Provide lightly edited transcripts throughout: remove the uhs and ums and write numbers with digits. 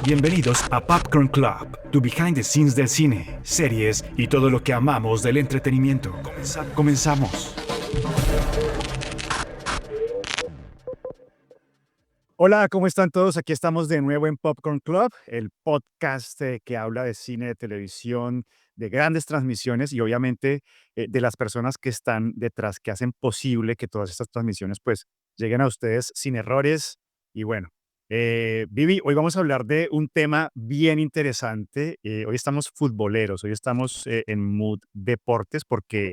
Bienvenidos a Popcorn Club, tu behind the scenes del cine, series y todo lo que amamos del entretenimiento. Comenzamos. Hola, ¿cómo están todos? Aquí estamos de nuevo en Popcorn Club, el podcast que habla de cine, de televisión, de grandes transmisiones y obviamente de las personas que están detrás, que hacen posible que todas estas transmisiones pues lleguen a ustedes sin errores. Y bueno, Vivi, hoy vamos a hablar de un tema bien interesante. Hoy estamos futboleros, hoy estamos en mood deportes porque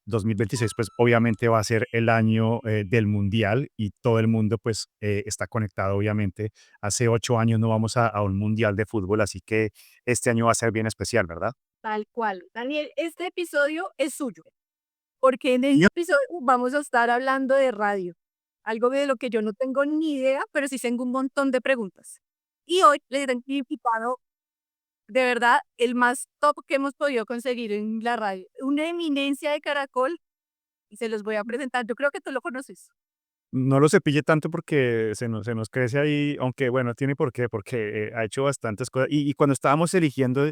2026 pues obviamente va a ser el año del mundial y todo el mundo pues está conectado obviamente. Hace 8 años no vamos a un mundial de fútbol, así que este año va a ser bien especial, ¿verdad? Tal cual. Daniel, este episodio es suyo, porque en este episodio vamos a estar hablando de radio, algo de lo que yo no tengo ni idea, pero sí tengo un montón de preguntas. Y hoy les he invitado, de verdad, el más top que hemos podido conseguir en la radio, una eminencia de Caracol, y se los voy a presentar. Yo creo que tú lo conoces. No lo cepille tanto porque se nos crece ahí, aunque bueno, tiene por qué, porque ha hecho bastantes cosas. Y cuando estábamos eligiendo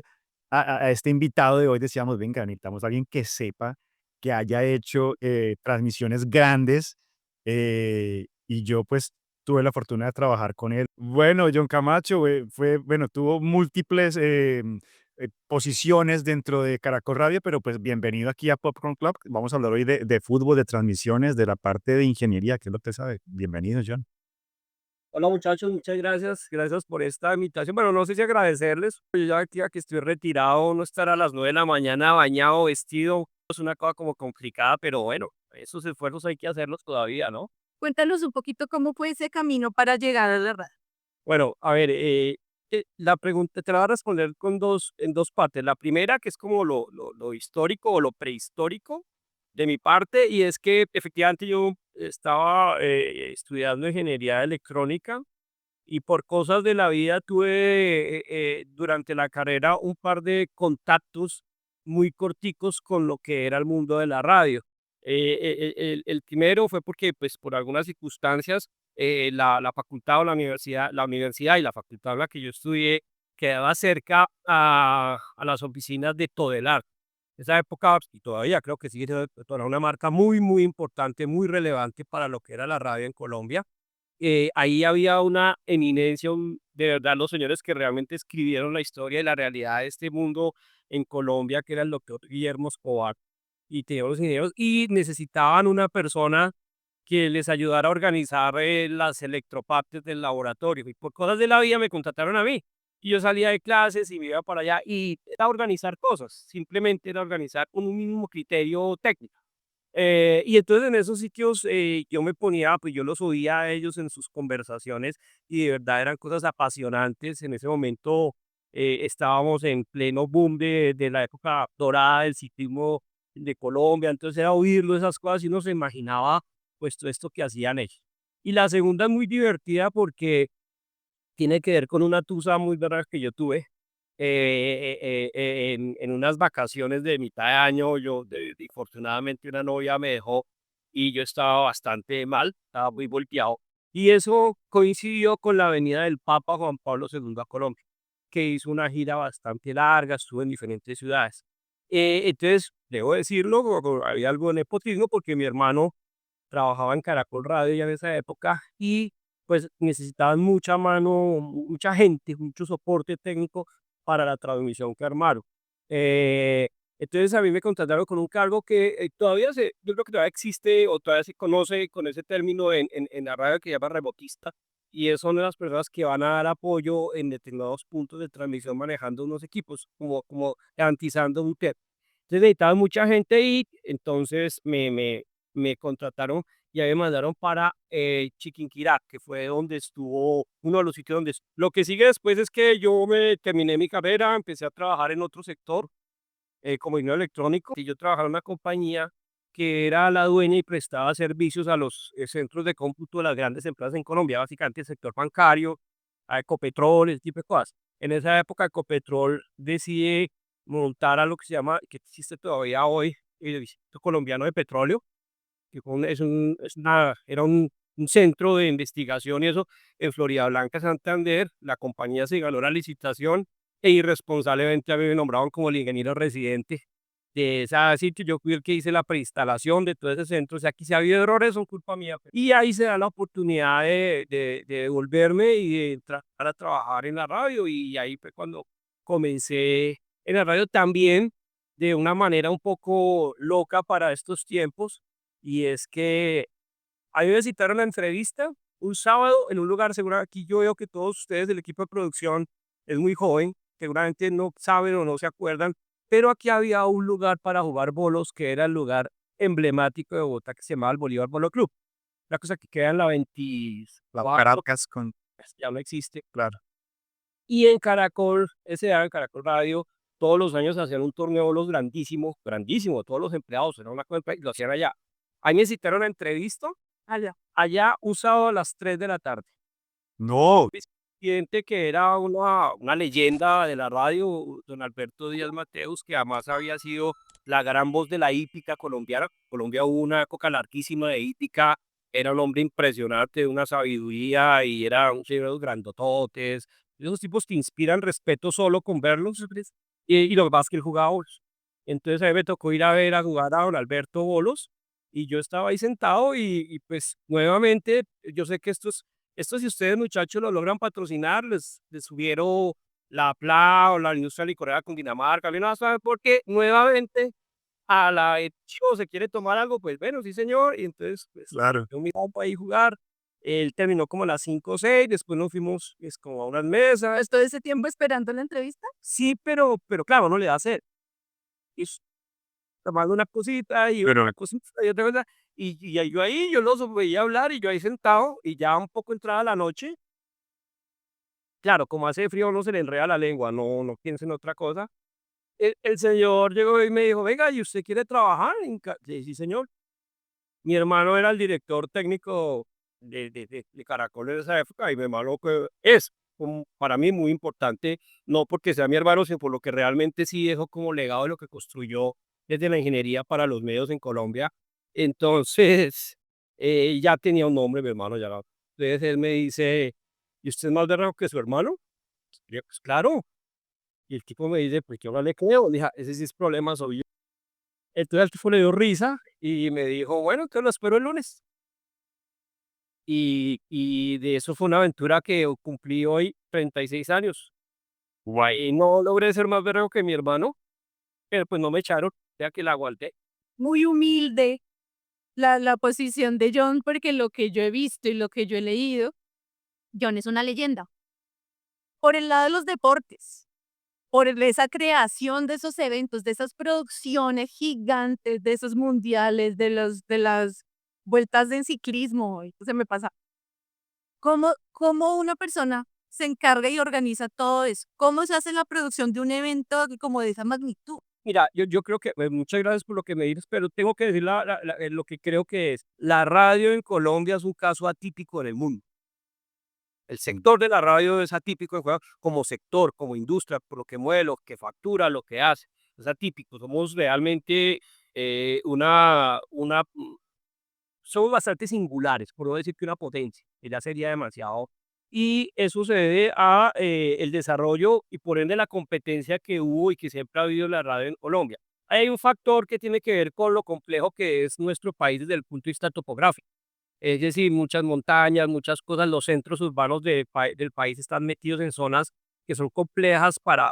a este invitado de hoy, decíamos, venga, necesitamos a alguien que sepa, que haya hecho transmisiones grandes. Y yo pues tuve la fortuna de trabajar con él. Bueno, John Camacho bueno, tuvo múltiples posiciones dentro de Caracol Radio, pero pues bienvenido aquí a Popcorn Club. Vamos a hablar hoy de fútbol, de transmisiones, de la parte de ingeniería, que es lo que sabe. Bienvenido, John. Hola muchachos, muchas gracias por esta invitación. Bueno, no sé si agradecerles, yo ya que estoy retirado, no estar a las 9 de la mañana bañado, vestido, es una cosa como complicada, pero bueno, esos esfuerzos hay que hacerlos todavía, ¿no? Cuéntanos un poquito cómo fue ese camino para llegar a la radio. Bueno, a ver, la pregunta te la voy a responder en dos partes. La primera, que es como lo histórico o lo prehistórico de mi parte, y es que efectivamente yo estaba estudiando ingeniería electrónica. Y por cosas de la vida tuve durante la carrera un par de contactos muy corticos con lo que era el mundo de la radio. El primero fue porque, pues, por algunas circunstancias, la facultad o la universidad y la facultad en la que yo estudié quedaba cerca a las oficinas de Todelar. Esa época, y todavía creo que sigue siendo Todelar, una marca muy, muy importante, muy relevante para lo que era la radio en Colombia. Ahí había una eminencia, de verdad, los señores que realmente escribieron la historia y la realidad de este mundo en Colombia, que era el doctor Guillermo Escobar, y tenían los ingenieros, y necesitaban una persona que les ayudara a organizar las electropartes del laboratorio. Y por cosas de la vida me contrataron a mí. Y yo salía de clases y me iba para allá y era organizar cosas, simplemente era organizar un mismo criterio técnico. Y entonces en esos sitios yo me ponía, pues yo los oía a ellos en sus conversaciones y de verdad eran cosas apasionantes. En ese momento estábamos en pleno boom de la época dorada del ciclismo de Colombia, entonces era oírlo esas cosas y uno se imaginaba pues todo esto que hacían ellos. Y la segunda es muy divertida porque tiene que ver con una tusa muy verdad que yo tuve en unas vacaciones de mitad de año. Infortunadamente una novia me dejó y yo estaba bastante mal, estaba muy volteado. Y eso coincidió con la venida del Papa Juan Pablo II a Colombia, que hizo una gira bastante larga, estuvo en diferentes ciudades. Entonces, debo decirlo, había algo de nepotismo porque mi hermano trabajaba en Caracol Radio ya en esa época y pues necesitaban mucha mano, mucha gente, mucho soporte técnico para la transmisión que armaron. Eh, entonces a mí me contrataron con un cargo que yo creo que todavía existe o todavía se conoce con ese término en la radio que se llama remotista, y son de las personas que van a dar apoyo en determinados puntos de transmisión manejando unos equipos, como garantizando un tema. Entonces necesitaban mucha gente y entonces me contrataron y ahí me mandaron para Chiquinquirá, que fue donde estuvo, uno de los sitios donde lo que sigue después es que yo me terminé mi carrera, empecé a trabajar en otro sector como ingeniero electrónico, y yo trabajaba en una compañía que era la dueña y prestaba servicios a los centros de cómputo de las grandes empresas en Colombia, básicamente el sector bancario, a Ecopetrol, ese tipo de cosas. En esa época Ecopetrol decide montar a lo que se llama, que existe todavía hoy, el Instituto Colombiano de Petróleo, que fue un- es un- es una, era un un centro de investigación y eso en Florida Blanca, Santander. La compañía se ganó la licitación e irresponsablemente a mí me nombraron como el ingeniero residente de ese sitio. Yo fui el que hice la preinstalación de todo ese centro. O sea, aquí si ha habido errores son culpa mía. Y ahí se da la oportunidad de devolverme y de entrar a trabajar en la radio. Y ahí fue cuando comencé en la radio también de una manera un poco loca para estos tiempos. Y es que a mí me citaron a entrevista un sábado en un lugar, seguro aquí yo veo que todos ustedes del equipo de producción es muy joven, seguramente no saben o no se acuerdan, pero aquí había un lugar para jugar bolos que era el lugar emblemático de Bogotá que se llamaba el Bolívar Bolo Club. La cosa que queda en la La 24, Caracas con pues, ya no existe. claro. Y en Caracol, ese era en Caracol Radio, todos los años hacían un torneo de bolos grandísimo, grandísimo, todos los empleados, era una cosa, y lo hacían allá. Ahí me citaron a entrevista allá un sábado a las 3 de la tarde. No, Presidente que era una leyenda de la radio, don Alberto Díaz Mateus, que además había sido la gran voz de la hípica colombiana. Colombia hubo una época larguísima de hípica, era un hombre impresionante, de una sabiduría y era un señor de los grandototes. Esos tipos te inspiran respeto solo con verlos. Y lo que pasa es que él jugaba bolos. Entonces a mí me tocó ir a ver a jugar a don Alberto Bolos y yo estaba ahí sentado y pues nuevamente yo sé que esto si ustedes muchachos lo logran patrocinar, les subieron la PLA o la industria licorera con Dinamarca, no saben por qué, nuevamente a la chico se quiere tomar algo, pues bueno, sí señor, y entonces pues claro. yo mi compa ahí jugar, él terminó como a las 5 o 6, después nos fuimos es como a unas mesas, ¿Pues todo ese tiempo esperando la entrevista? sí, pero claro, no le da hacer, y tomando una cosita y Pero otra cosita y otra cosa, y yo ahí, yo los veía hablar y yo ahí sentado, y ya un poco entrada la noche. Claro, como hace frío, no se le enreda la lengua, no piense en otra cosa. El señor llegó y me dijo: "Venga, ¿y usted quiere trabajar en ca?". Le "Sí, señor". Mi hermano era el director técnico de Caracol en esa época, y mi hermano que es, para mí, muy importante, no porque sea mi hermano, sino por lo que realmente sí dejó como legado de lo que construyó desde la ingeniería para los medios en Colombia. Entonces, ya tenía un nombre mi hermano ya. Entonces él me dice: "¿Y usted es más berraco que su hermano?". Y yo: "Pues claro". Y el tipo me dice: "Pues yo no le creo". Le dije: "Ese sí es problema suyo". Entonces al tipo le dio risa y me dijo: "Bueno, entonces lo espero el lunes". Y de eso fue una aventura que cumplí hoy 36 años. guay. Y no logré ser más berraco que mi hermano, pero pues no me echaron, ya que la aguanté. Muy humilde la posición de John, porque lo que yo he visto y lo que yo he leído, John es una leyenda. Por el lado de los deportes, esa creación de esos eventos, de esas producciones gigantes, de esos mundiales, de las vueltas en ciclismo, y se me pasa. ¿Cómo una persona se encarga y organiza todo eso? ¿Cómo se hace la producción de un evento como de esa magnitud? Mira, yo creo que, muchas gracias por lo que me dices, pero tengo que decir lo que creo que es. La radio en Colombia es un caso atípico en el mundo. El sector de la radio es atípico en Colombia como sector, como industria, por lo que mueve, lo que factura, lo que hace. Es atípico. Somos realmente somos bastante singulares, por no decir que una potencia, que ya sería demasiado. Y eso se debe a el desarrollo y por ende la competencia que hubo y que siempre ha habido en la radio en Colombia. Hay un factor que tiene que ver con lo complejo que es nuestro país desde el punto de vista topográfico. Es decir, muchas montañas, muchas cosas, los centros urbanos del país están metidos en zonas que son complejas para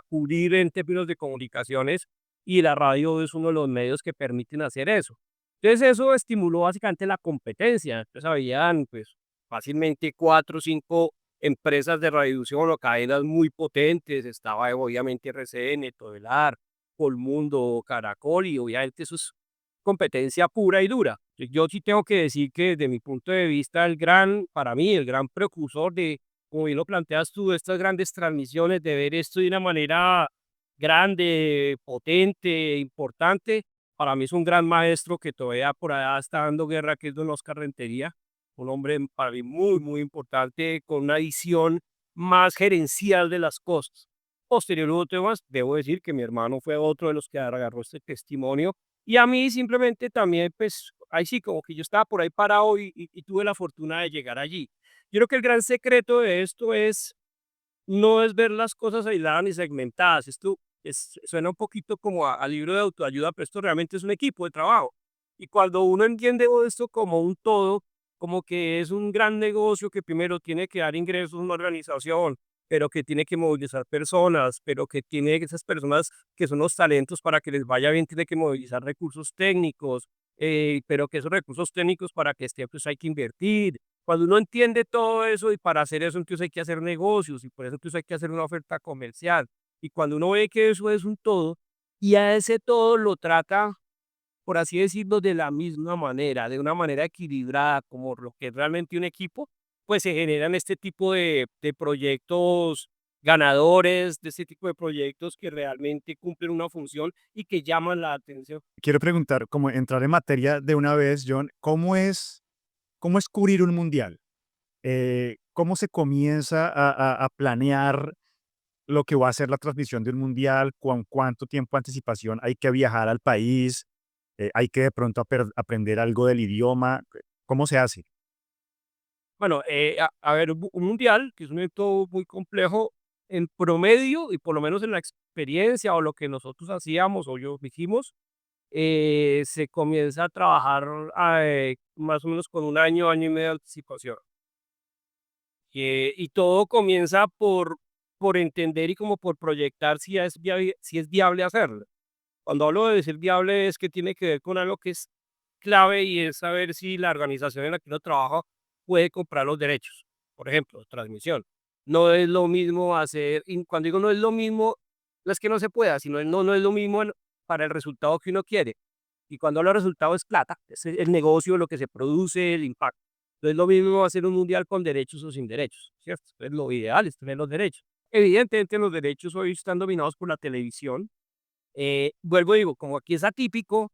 cubrir en términos de comunicaciones y la radio es uno de los medios que permiten hacer eso. Entonces eso estimuló básicamente la competencia. Entonces habían pues fácilmente 4 o 5 empresas de radiodifusión o cadenas muy potentes. Estaba obviamente RCN, Todelar, Colmundo, Caracol y obviamente eso es competencia pura y dura. Yo sí tengo que decir que desde mi punto de vista para mí, el gran precursor de, como bien lo planteas tú, de estas grandes transmisiones, de ver esto de una manera grande, potente, importante, para mí es un gran maestro que todavía por allá está dando guerra, que es don Oscar Rentería, un hombre para mí muy, muy importante, con una visión más gerencial de las cosas. Posterior a temas, debo decir que mi hermano fue otro de los que agarró este testimonio y a mí simplemente también, pues, ahí sí, como que yo estaba por ahí parado y tuve la fortuna de llegar allí. Yo creo que el gran secreto de esto no es ver las cosas aisladas ni segmentadas. Esto suena un poquito como a libro de autoayuda, pero esto realmente es un equipo de trabajo. Y cuando uno entiende esto como un todo, como que es un gran negocio que primero tiene que dar ingresos a una organización, pero que tiene que movilizar personas, pero que tiene esas personas que son los talentos para que les vaya bien, tiene que movilizar recursos técnicos, pero que esos recursos técnicos para que esté, pues hay que invertir. Cuando uno entiende todo eso y para hacer eso entonces hay que hacer negocios y por eso entonces hay que hacer una oferta comercial. Y cuando uno ve que eso es un todo y a ese todo lo trata, por así decirlo, de la misma manera, de una manera equilibrada, como lo que es realmente un equipo, pues se generan este tipo de proyectos ganadores, de este tipo de proyectos que realmente cumplen una función y que llaman la atención. Quiero preguntar, como entrar en materia de una vez, John, ¿cómo es cubrir un mundial? ¿Cómo se comienza a planear lo que va a ser la transmisión de un mundial? ¿Con cuánto tiempo de anticipación hay que viajar al país? ¿Hay que de pronto aprender algo del idioma? ¿Cómo se hace? Bueno, a ver, un mundial, que es un evento muy complejo, en promedio, y por lo menos en la experiencia o lo que nosotros hacíamos o yo dijimos, se comienza a trabajar más o menos con un año, año y medio de anticipación. Y todo comienza por entender y como por proyectar si es viable hacerlo. Cuando hablo de ser viable es que tiene que ver con algo que es clave y es saber si la organización en la que uno trabaja puede comprar los derechos. Por ejemplo, transmisión. No es lo mismo hacer, y cuando digo no es lo mismo, no es que no se pueda, sino no es lo mismo para el resultado que uno quiere. Y cuando hablo de resultado es plata, es el negocio, lo que se produce, el impacto. No es lo mismo hacer un mundial con derechos o sin derechos, ¿cierto? Entonces, lo ideal es tener los derechos. Evidentemente, los derechos hoy están dominados por la televisión. Vuelvo y digo, como aquí es atípico,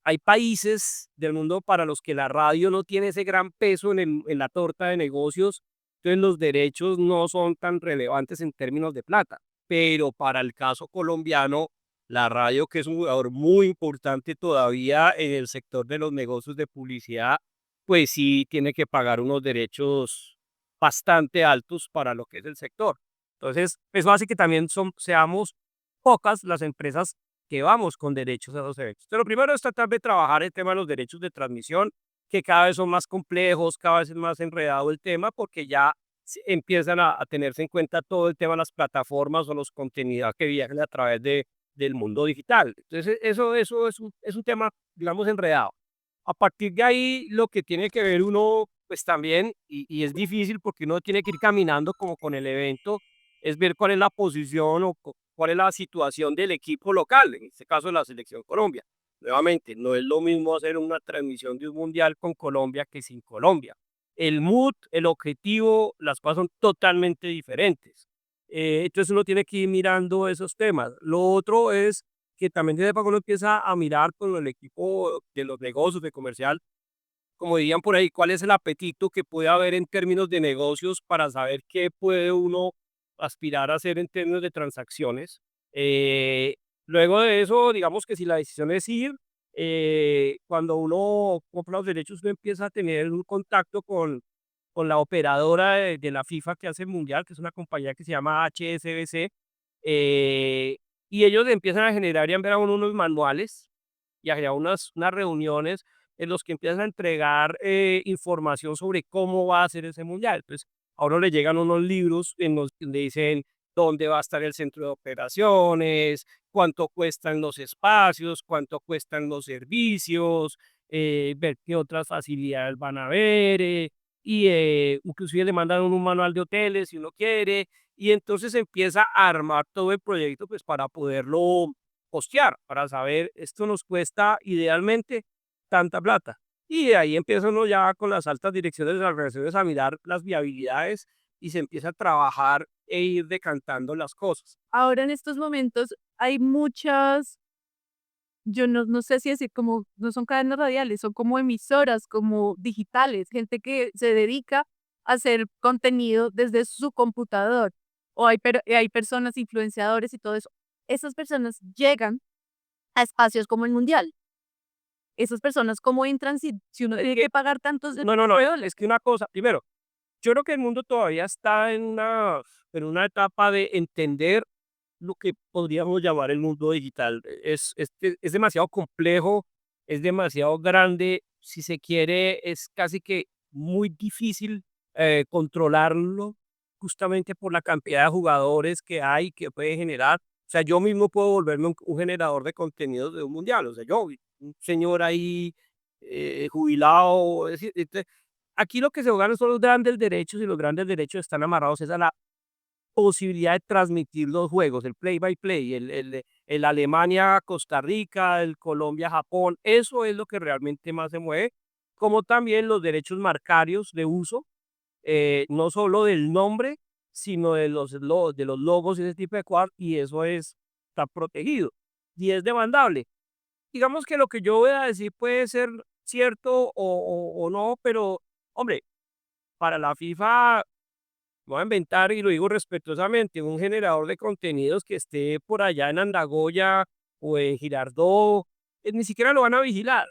hay países del mundo para los que la radio no tiene ese gran peso en la torta de negocios, entonces los derechos no son tan relevantes en términos de plata. Pero para el caso colombiano, la radio, que es un jugador muy importante todavía en el sector de los negocios de publicidad, pues sí tiene que pagar unos derechos bastante altos para lo que es el sector. Entonces, eso hace que también seamos pocas las empresas que vamos con derechos a los eventos. Pero lo primero es tratar de trabajar el tema de los derechos de transmisión, que cada vez son más complejos, cada vez es más enredado el tema, porque ya empiezan a tenerse en cuenta todo el tema de las plataformas o los contenidos que viajan a través del mundo digital. Entonces, eso es un tema, digamos, enredado. A partir de ahí, lo que tiene que ver uno, pues también, y es difícil porque uno tiene que ir caminando como con el evento, es ver cuál es la posición o cuál es la situación del equipo local, en este caso la selección Colombia. Nuevamente, no es lo mismo hacer una transmisión de un mundial con Colombia que sin Colombia. El mood, el objetivo, las cosas son totalmente diferentes. Entonces uno tiene que ir mirando esos temas. Lo otro es que también desde para uno empieza a mirar con el equipo de los negocios, de comercial, como dirían por ahí, cuál es el apetito que puede haber en términos de negocios para saber qué puede uno aspirar a hacer en términos de transacciones. Eh, Luego de eso, digamos que si la decisión es ir, cuando uno compra los derechos, uno empieza a tener un contacto con la operadora de la FIFA que hace el Mundial, que es una compañía que se llama HSBC, eh, y ellos empiezan a generar y a enviar a uno unos manuales y a generar unas reuniones en los que empiezan a entregar información sobre cómo va a ser ese mundial. Entonces, a uno le llegan unos libros en los que le dicen dónde va a estar el centro de operaciones, cuánto cuestan los espacios, cuánto cuestan los servicios, ver qué otras facilidades van a haber, y inclusive le mandan un manual de hoteles si uno quiere, y entonces empieza a armar todo el proyecto pues para poderlo costear, para saber esto nos cuesta idealmente tanta plata. Y de ahí empieza uno ya con las altas direcciones de las organizaciones a mirar las viabilidades y se empieza a trabajar e ir decantando las cosas. Ahora en estos momentos hay muchas, yo no sé si decir como, no son cadenas radiales, son como emisoras, como digitales, gente que se dedica a hacer contenido desde su computador. O hay personas, influenciadores y todo eso. Esas personas llegan a espacios como el Mundial. ¿Esas personas cómo entran si uno tiene que pagar tantos No, es que una cosa, primero, yo creo que el mundo todavía está en una etapa de entender lo que podríamos llamar el mundo digital. Es demasiado complejo, es demasiado grande, si se quiere, es casi que muy difícil controlarlo justamente por la cantidad de jugadores que hay que puede generar. O sea, yo mismo puedo volverme un generador de contenidos de un mundial. O sea, yo, un señor ahí jubilado. Es decir, aquí lo que se juegan son los grandes derechos y los grandes derechos están amarrados es a la posibilidad de transmitir los juegos, el play by play, el Alemania-Costa Rica, el Colombia-Japón, eso es lo que realmente más se mueve, como también los derechos marcarios de uso, no solo del nombre, sino de los logos y ese tipo de cosas, y eso está protegido y es demandable. Digamos que lo que yo voy a decir puede ser cierto o no, pero hombre, para la FIFA voy a inventar, y lo digo respetuosamente, un generador de contenidos que esté por allá en Andagoya o en Girardot, ni siquiera lo van a vigilar.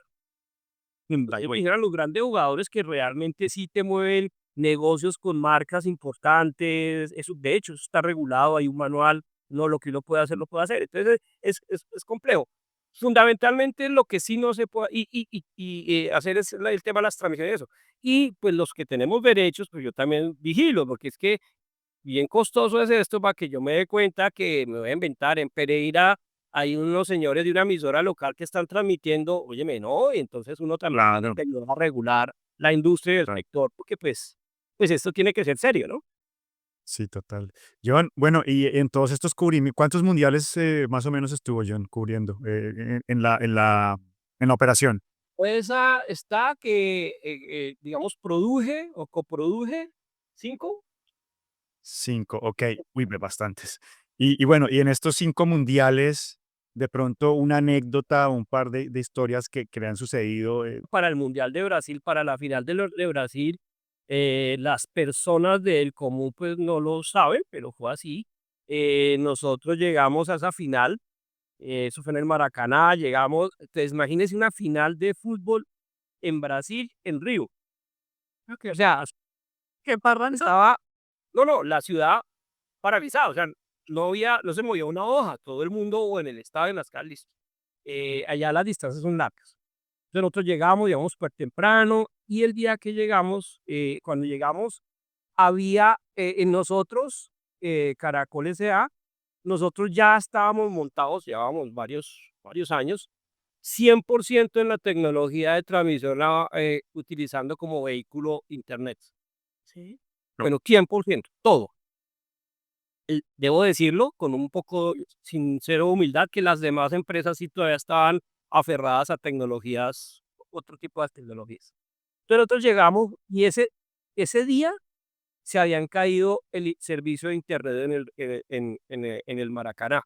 Vigilan los grandes jugadores que realmente sí te mueven negocios con marcas importantes. Eso, de hecho, eso está regulado, hay un manual, no lo que uno puede hacer, lo puede hacer. Entonces, es complejo. Fundamentalmente, lo que sí no se puede, hacer es el tema de las transmisiones de eso. Y pues los que tenemos derechos, pues yo también vigilo, porque es que bien costoso es esto para que yo me dé cuenta que me voy a inventar en Pereira. Hay unos señores de una emisora local que están transmitiendo, óyeme, no, y entonces uno también tiene Claro. que ayudar a regular la industria del sector, porque pues esto tiene que ser serio, ¿no? Sí, total. John, bueno, y en todos estos cubrimientos, ¿cuántos mundiales más o menos estuvo John cubriendo en la operación? Pues está que, digamos, produje o coproduje 5. 5, ok. Uy, bastantes. Y bueno, y en estos 5 mundiales, de pronto una anécdota, un par de historias que le han sucedido. Para el Mundial de Brasil, para la final de Brasil, las personas del común pues no lo saben, pero fue así. Nosotros llegamos a esa final, eso fue en el Maracaná, llegamos, entonces imagínense una final de fútbol en Brasil, en Río. O sea, ¿Qué parranda? estaba, no, la ciudad paralizada, o sea, no se movía una hoja, todo el mundo o en el estadio, en las calles, allá las distancias son largas. Entonces nosotros llegamos súper temprano y el día que llegamos, cuando llegamos, había en nosotros, Caracol S.A., nosotros ya estábamos montados, llevábamos varios años, 100% en la tecnología de transmisión, utilizando como vehículo Internet. Sí. No. Bueno, 100%, todo. Debo decirlo con un poco sincero humildad que las demás empresas sí todavía estaban aferradas a tecnologías, otro tipo de tecnologías. Entonces nosotros llegamos y ese día se habían caído el servicio de internet en el Maracaná.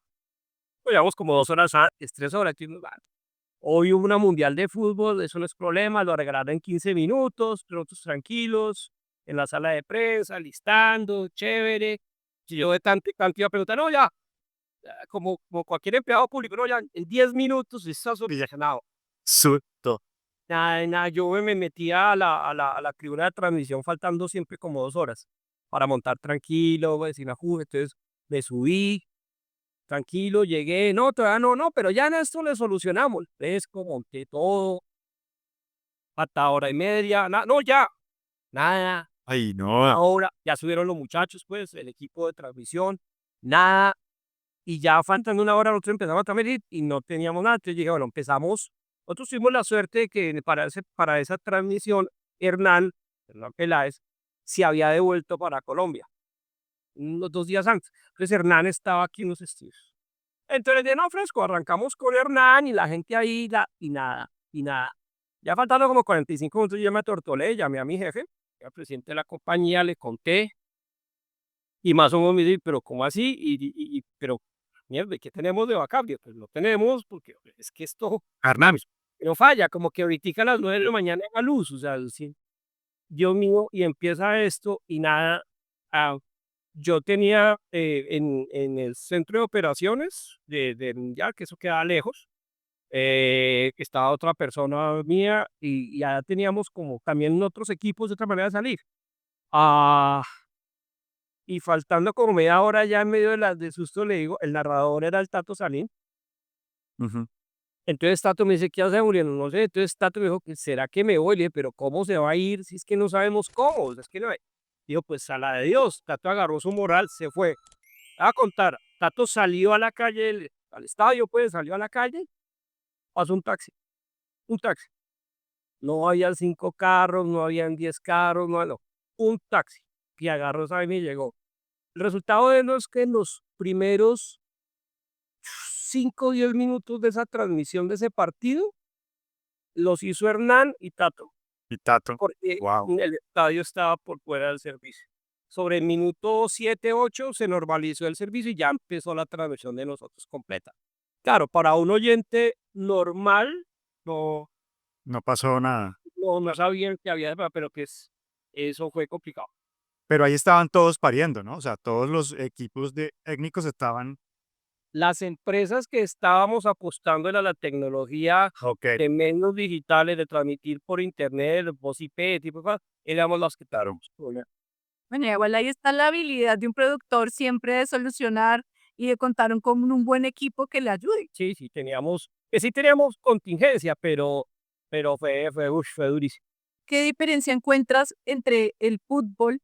Pues llevamos como 2 horas antes, 3 horas. Hoy hubo una mundial de fútbol, eso no es problema, lo arreglarán en 15 minutos, nosotros tranquilos, en la sala de prensa, listando, chévere. Si yo de tanto iba a preguntar, no, ya, como cualquier empleado público, no, ya, en 10 minutos está solucionado. Susto. Nada, nada, yo me metía a la tribuna de transmisión faltando siempre como 2 horas para montar tranquilo, pues, sin ajuste. Entonces me subí, tranquilo, llegué, no, todavía no, pero ya en esto le solucionamos. Fresco, monté todo, hasta hora y media, no, ya, nada. Ay, no. Ahora ya subieron los muchachos, pues, el equipo de transmisión, nada. Y ya faltando una hora nosotros empezamos a transmitir y no teníamos nada. Entonces dije, bueno, empezamos. Nosotros tuvimos la suerte de que para esa transmisión, Hernán Peláez, se había devuelto para Colombia, unos 2 días antes. Entonces Hernán estaba aquí en los estudios. Entonces de no fresco, arrancamos con Hernán y la gente ahí, y nada, y nada. Ya faltando como 45 minutos, yo me atortolé, llamé a mi jefe, al presidente de la compañía, le conté, y más o menos me dice, pero ¿cómo así? Pero, mierda, ¿qué tenemos de backup? Pues no tenemos, porque es que esto Hernán. no falla, como que ahorita a las 9 de la mañana haga luz, o sea, sí, Dios mío, y empieza esto, y nada. Yo tenía en el centro de operaciones del Mundial, que eso queda lejos, estaba otra persona mía y ya teníamos como también otros equipos de otra manera de salir. Ah, y faltando como media hora ya en medio de susto le digo, el narrador era el Tato Salín. Ujú. Entonces Tato me dice: "¿Qué hace muriendo?". No sé, entonces Tato me dijo: "¿Será que me voy?". Le dije: "¿Pero cómo se va a ir si es que no sabemos cómo? O sea, es que no hay". Dijo: "Pues a la de Dios". Tato agarró su moral, se fue. A contar, Tato salió a la calle, al estadio, pues, salió a la calle, pasó un taxi. No habían 5 carros, no habían 10 carros, no, no, un taxi. Y agarró esa vaina y llegó. El resultado de eso es que en los primeros 5 o 10 minutos de esa transmisión de ese partido, los hizo Hernán y Tato, Y Tato. porque Wow. el estadio estaba por fuera del servicio. Sobre el minuto 7 8 se normalizó el servicio y ya empezó la transmisión de nosotros completa. Claro, para un oyente normal, no, No pasó nada. no sabían que había, pero que eso fue complicado. Pero ahí estaban todos pariendo, ¿no? O sea, todos los equipos de técnicos estaban. Las empresas que estábamos apostando a la tecnología Ok, de medios digitales, de transmitir por internet, voz IP, tipo de cosas, éramos las que claro. teníamos problemas. Bueno, igual ahí está la habilidad de un productor siempre de solucionar y de contar con un buen equipo que le ayude. Sí, sí teníamos contingencia, pero fue durísimo. ¿Qué diferencia encuentras entre el fútbol,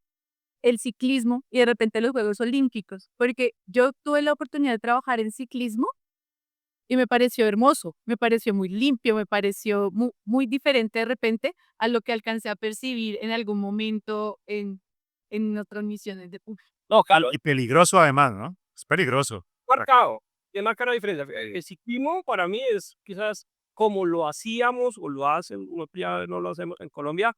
el ciclismo y de repente los Juegos Olímpicos? Porque yo tuve la oportunidad de trabajar en ciclismo y me pareció hermoso, me pareció muy limpio, me pareció muy diferente de repente a lo que alcancé a percibir en algún momento en otras misiones de fútbol. No, claro, Y peligroso además, ¿no? Es peligroso. marcado, tiene marca la diferencia. El ciclismo para mí es quizás como lo hacíamos o lo hacen, nosotros ya no lo hacemos en Colombia,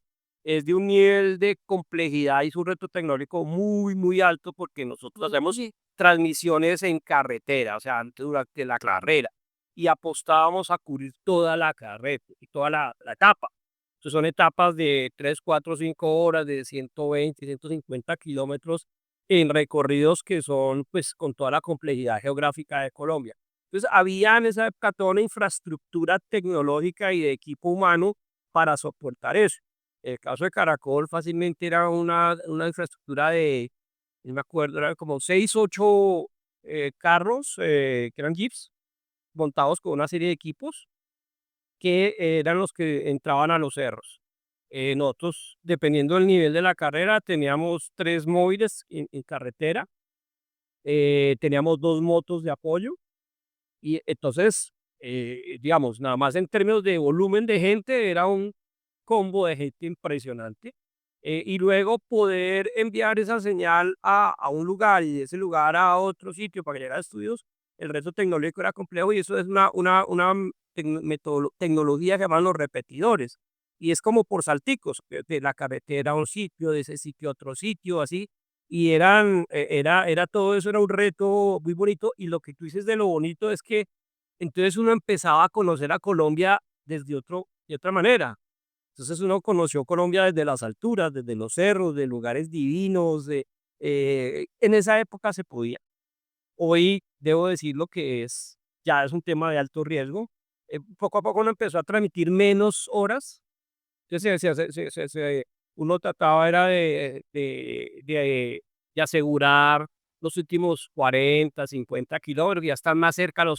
es de un nivel de complejidad y su reto tecnológico muy, muy alto porque nosotros hacemos Sí. transmisiones en carretera, o sea, antes durante la Claro. carrera, y apostábamos a cubrir toda la carrera y toda la etapa. Entonces son etapas de 3 4 5 horas, de 120 150 kilómetros en recorridos que son, pues, con toda la complejidad geográfica de Colombia. Entonces, había en esa época toda una infraestructura tecnológica y de equipo humano para soportar eso. El caso de Caracol fácilmente era una infraestructura de, no me acuerdo, eran como 6 8 carros, que eran jeeps, montados con una serie de equipos que eran los que entraban a los cerros. Nosotros, dependiendo del nivel de la carrera, teníamos 3 móviles en carretera, teníamos 2 motos de apoyo y entonces, digamos, nada más en términos de volumen de gente, era un combo de gente impresionante. Y luego poder enviar esa señal a un lugar y de ese lugar a otro sitio para que llegara a estudios, el reto tecnológico era complejo y eso es una tecnología que llaman los repetidores. Y es como por salticos, de la carretera a un sitio, de ese sitio a otro sitio, así. Y era todo eso, era un reto muy bonito. Y lo que tú dices de lo bonito es que entonces uno empezaba a conocer a Colombia de otra manera. Entonces uno conoció Colombia desde las alturas, desde los cerros, de lugares divinos. En esa época se podía. Hoy debo decir lo que ya es un tema de alto riesgo. Poco a poco uno empezó a transmitir menos horas. Entonces uno trataba era de asegurar los últimos 40 50 kilómetros, que ya están más cerca los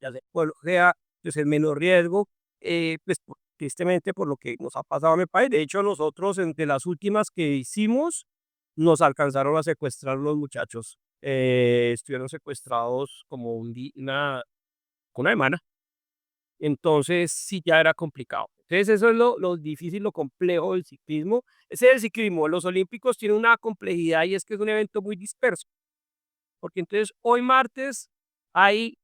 ya sea pueblo sea, pues el menor riesgo, pues tristemente por lo que nos ha pasado en mi país. De hecho, nosotros entre las últimas que hicimos, nos alcanzaron a secuestrar los muchachos. Estuvieron secuestrados como una semana. Entonces sí ya era complicado. Entonces eso es lo difícil, lo complejo del ciclismo. Ese es el ciclismo. Los olímpicos tienen una complejidad y es que es un evento muy disperso. Porque entonces hoy martes hay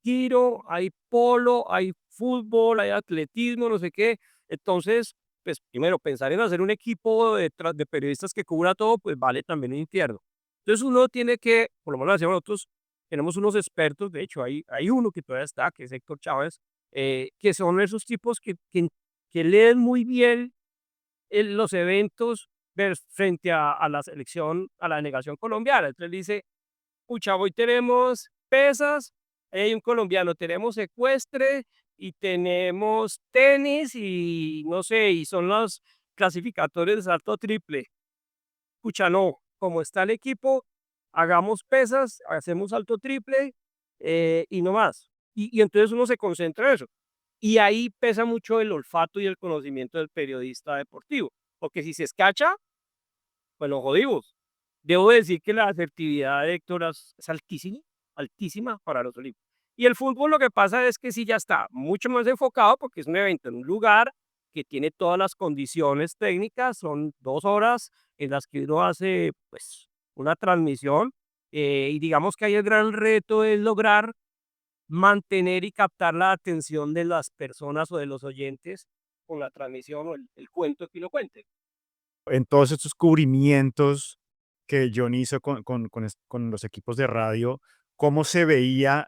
tiro, hay polo, hay fútbol, hay atletismo, no sé qué. Entonces, pues primero, pensar en hacer un equipo de periodistas que cubra todo, pues vale también un infierno. Entonces uno tiene que, por lo menos lo hacemos nosotros, tenemos unos expertos, de hecho hay uno que todavía está, que es Héctor Chávez, que son esos tipos que leen muy bien los eventos frente a la selección, a la delegación colombiana. Entonces dice, pucha, hoy tenemos pesas, ahí hay un colombiano, tenemos ecuestre y tenemos tenis y no sé, y son los clasificatorios de salto triple. Pucha, no, como está el equipo, hagamos pesas, hacemos salto triple y no más. Y entonces uno se concentra en eso. Y ahí pesa mucho el olfato y el conocimiento del periodista deportivo, porque si se escacha, pues nos jodimos. Debo decir que la asertividad de Héctor es altísima, altísima para los Olímpicos. Y el fútbol lo que pasa es que sí ya está mucho más enfocado porque es un evento en un lugar que tiene todas las condiciones técnicas, son 2 horas en las que uno hace pues una transmisión y digamos que ahí el gran reto es lograr mantener y captar la atención de las personas o de los oyentes con la transmisión o el cuento que lo cuente. En todos estos cubrimientos que John hizo con los equipos de radio, ¿cómo se veía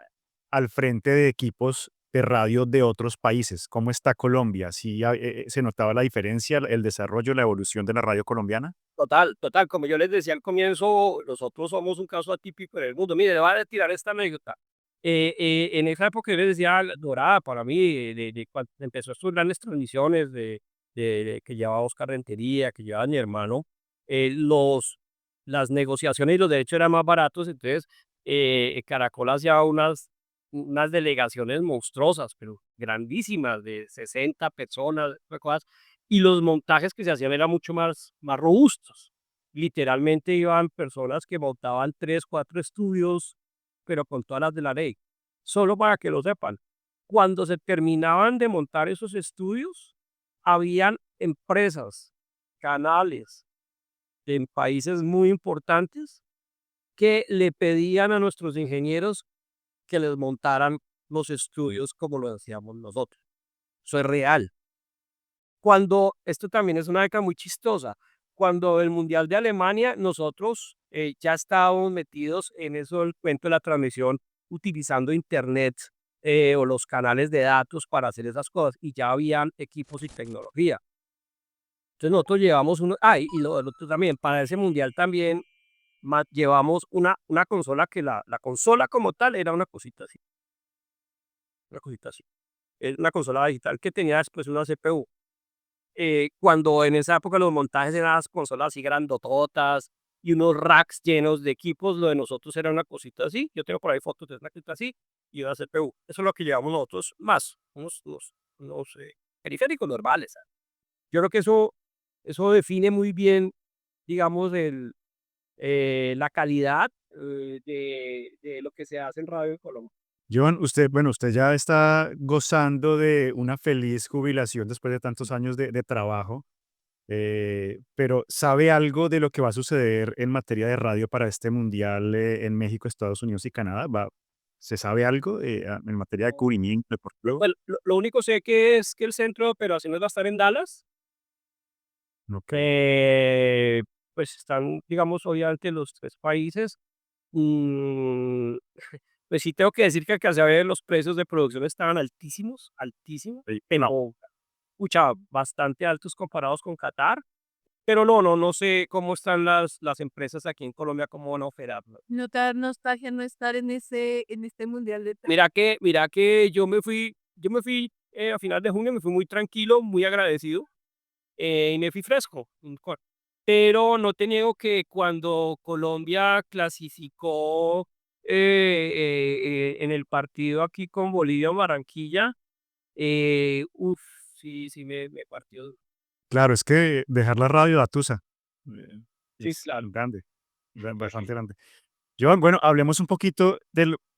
al frente de equipos de radio de otros países? ¿Cómo está Colombia? ¿Sí se notaba la diferencia, el desarrollo, la evolución de la radio colombiana? Total, total, como yo les decía al comienzo, nosotros somos un caso atípico en el mundo. Mire, le voy a tirar esta anécdota. En esa época yo les decía dorada para mí, de cuando empezó estas grandes transmisiones que llevaba Oscar Rentería, que llevaba mi hermano, las negociaciones y los derechos eran más baratos, entonces Caracol hacía unas delegaciones monstruosas, pero grandísimas, de 60 personas, cosas, y los montajes que se hacían eran mucho más robustos. Literalmente iban personas que montaban 3, 4 estudios, pero con todas las de la ley. Solo para que lo sepan, cuando se terminaban de montar esos estudios, habían empresas, canales en países muy importantes que le pedían a nuestros ingenieros que les montaran los estudios como lo hacíamos nosotros. Eso es real. Cuando, esto también es una década muy chistosa, cuando el Mundial de Alemania, nosotros ya estábamos metidos en eso, el cuento de la transmisión, utilizando Internet o los canales de datos para hacer esas cosas, y ya habían equipos y tecnología. Entonces nosotros llevamos y lo otro también, para ese Mundial también llevamos una consola que la consola como tal era una cosita así. Es una consola digital que tenía después una CPU. Cuando en esa época los montajes eran las consolas así grandototas y unos racks llenos de equipos, lo de nosotros era una cosita así. Yo tengo por ahí fotos de una cosita así y una CPU. Eso es lo que llevamos nosotros más, unos periféricos normales. ¿Sabes? Yo creo que eso define muy bien, digamos, la calidad de lo que se hace en radio en Colombia. John, usted ya está gozando de una feliz jubilación después de tantos años de trabajo. Pero ¿sabe algo de lo que va a suceder en materia de radio para este mundial en México, Estados Unidos y Canadá? ¿Se sabe algo en materia de cubrimiento deportivo? Bueno, lo único sé que es que el centro de operaciones va a estar en Dallas. Ok. Eh, pues están, digamos, obviamente los 3 países. Mm, pues sí tengo que decir que acá se ve los precios de producción estaban altísimos, altísimos, Sí, no. pero pucha, bastante altos comparados con Qatar. Pero no sé cómo están las empresas aquí en Colombia, cómo van a operar, ¿no? No te da nostalgia no estar en este mundial de Mira que yo me fui a final de junio, me fui muy tranquilo, muy agradecido y me fui fresco. Pero no te niego que cuando Colombia clasificó en el partido aquí con Bolivia en Barranquilla, uf, sí, me partió duro. Claro, es que dejar la radio da tusa. Eh, Sí, es claro. grande, Sí, bastante sí. grande. Joan, bueno, hablemos un poquito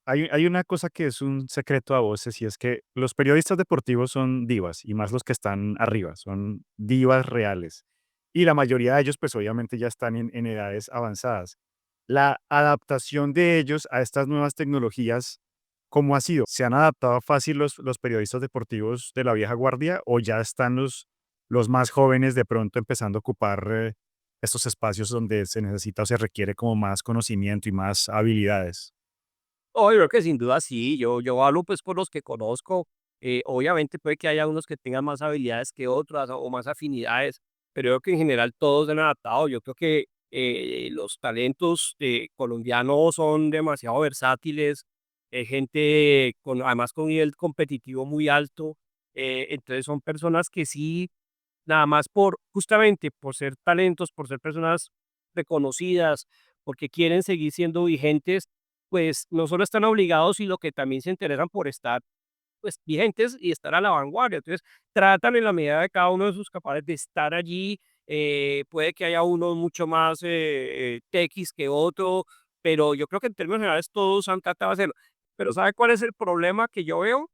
hay una cosa que es un secreto a voces y es que los periodistas deportivos son divas y más los que están arriba, son divas reales. Y la mayoría de ellos, pues obviamente ya están en edades avanzadas. La adaptación de ellos a estas nuevas tecnologías, ¿cómo ha sido? ¿Se han adaptado fácil los periodistas deportivos de la vieja guardia o ya están los más jóvenes de pronto empezando a ocupar estos espacios donde se necesita o se requiere como más conocimiento y más habilidades? Oh, yo creo que sin duda sí, yo hablo pues por los que conozco, obviamente puede que haya unos que tengan más habilidades que otras o más afinidades, pero yo creo que en general todos se han adaptado, yo creo que los talentos colombianos son demasiado versátiles, gente además con un nivel competitivo muy alto. Entonces son personas que sí, nada más justamente por ser talentos, por ser personas reconocidas, porque quieren seguir siendo vigentes, pues no solo están obligados, sino que también se interesan por estar pues vigentes y estar a la vanguardia. Entonces, tratan en la medida de cada uno de sus capaces de estar allí. Puede que haya uno mucho más tequis que otro, pero yo creo que en términos generales todos han tratado de hacerlo. Pero ¿sabe cuál es el problema que yo veo?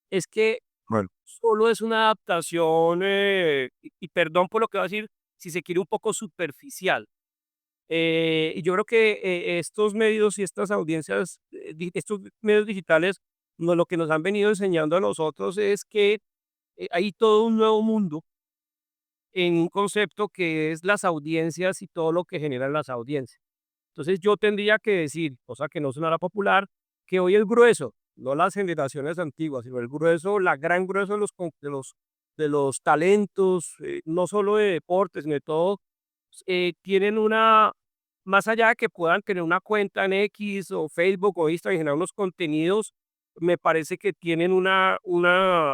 Es que Bueno, solo es una adaptación, y perdón por lo que voy a decir, si se quiere un poco superficial. Y yo creo que estos medios y estas audiencias, estos medios digitales, lo que nos han venido enseñando a nosotros es que hay todo un nuevo mundo en un concepto que es las audiencias y todo lo que generan las audiencias. Entonces yo tendría que decir, cosa que no sonará popular, que hoy el grueso, no las generaciones antiguas, sino el grueso, la gran grueso de los talentos, no solo de deportes, sino de todo, tienen más allá de que puedan tener una cuenta en X o Facebook o Instagram y generar unos contenidos, me parece que tienen una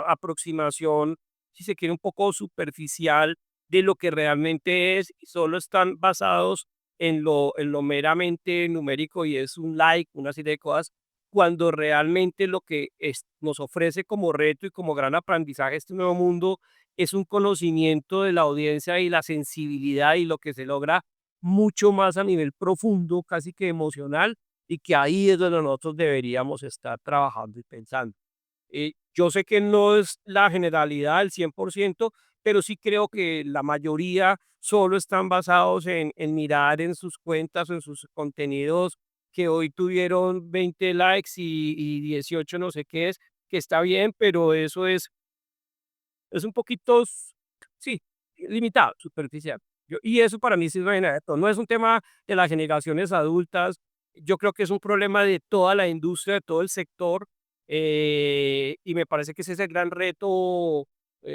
aproximación, si se quiere, un poco superficial de lo que realmente es y solo están basados en lo meramente numérico y es un like, una serie de cosas, cuando realmente lo que nos ofrece como reto y como gran aprendizaje este nuevo mundo es un conocimiento de la audiencia y la sensibilidad y lo que se logra mucho más a nivel profundo, casi que emocional, y que ahí es donde nosotros deberíamos estar trabajando y pensando. Yo sé que no es la generalidad, el 100%, pero sí creo que la mayoría solo están basados en mirar en sus cuentas o en sus contenidos que hoy tuvieron 20 likes y 18 no sé qué es, que está bien, pero eso es un poquito, sí, limitado, superficial. Y eso para mí sí es una vaina de todo. No es un tema de las generaciones adultas. Yo creo que es un problema de toda la industria, de todo el sector. Y me parece que ese es el gran reto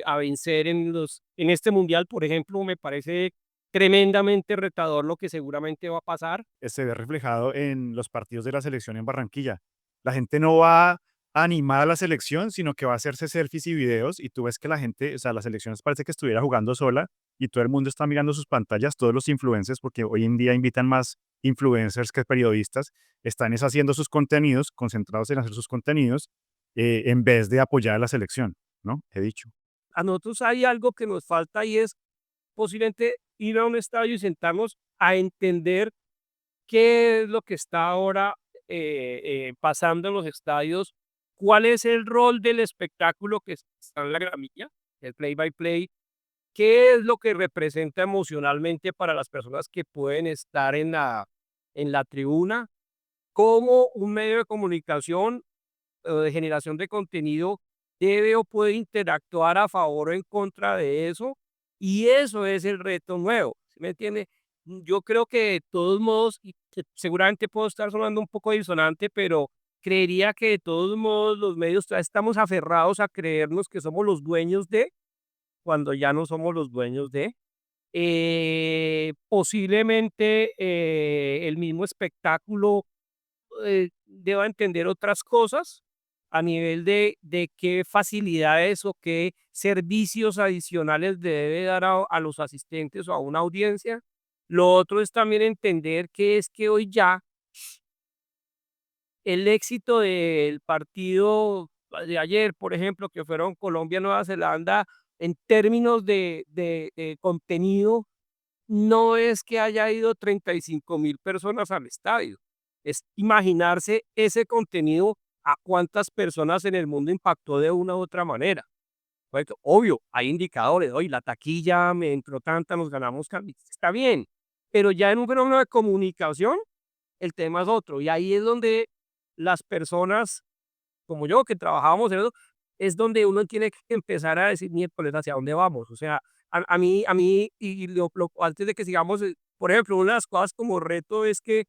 a vencer en este mundial, por ejemplo. Me parece tremendamente retador lo que seguramente va a pasar. se ve reflejado en los partidos de la selección en Barranquilla. La gente no va a animar a la selección, sino que va a hacerse selfies y videos y tú ves que la gente, o sea, la selección parece que estuviera jugando sola y todo el mundo está mirando sus pantallas, todos los influencers, porque hoy en día invitan más influencers que periodistas, están es haciendo sus contenidos, concentrados en hacer sus contenidos, en vez de apoyar a la selección, ¿no? He dicho. A nosotros hay algo que nos falta y es posiblemente ir a un estadio y sentarnos a entender qué es lo que está ahora pasando en los estadios, cuál es el rol del espectáculo que está en la gramilla, el play by play, qué es lo que representa emocionalmente para las personas que pueden estar en la tribuna, cómo un medio de comunicación o de generación de contenido debe o puede interactuar a favor o en contra de eso, y eso es el reto nuevo, ¿sí me entiende? Yo creo que de todos modos, y que seguramente puedo estar sonando un poco disonante, pero creería que de todos modos los medios todavía estamos aferrados a creernos que somos los dueños de, cuando ya no somos los dueños de. Posiblemente el mismo espectáculo deba entender otras cosas a nivel de qué facilidades o qué servicios adicionales debe dar a los asistentes o a una audiencia. Lo otro es también entender que es que hoy ya el éxito del partido de ayer, por ejemplo, que fueron Colombia-Nueva Zelanda, en términos de contenido, no es que haya ido 35.000 personas al estadio, es imaginarse ese contenido a cuántas personas en el mundo impactó de una u otra manera. Correcto. Obvio, hay indicadores, hoy la taquilla me entró tanta, nos ganamos camisas, está bien, pero ya en un fenómeno de comunicación, el tema es otro, y ahí es donde las personas como yo, que trabajábamos en eso, es donde uno tiene que empezar a decir, miércoles, ¿hacia dónde vamos? O sea, a mí, y antes de que sigamos, por ejemplo, una de las cosas como reto es que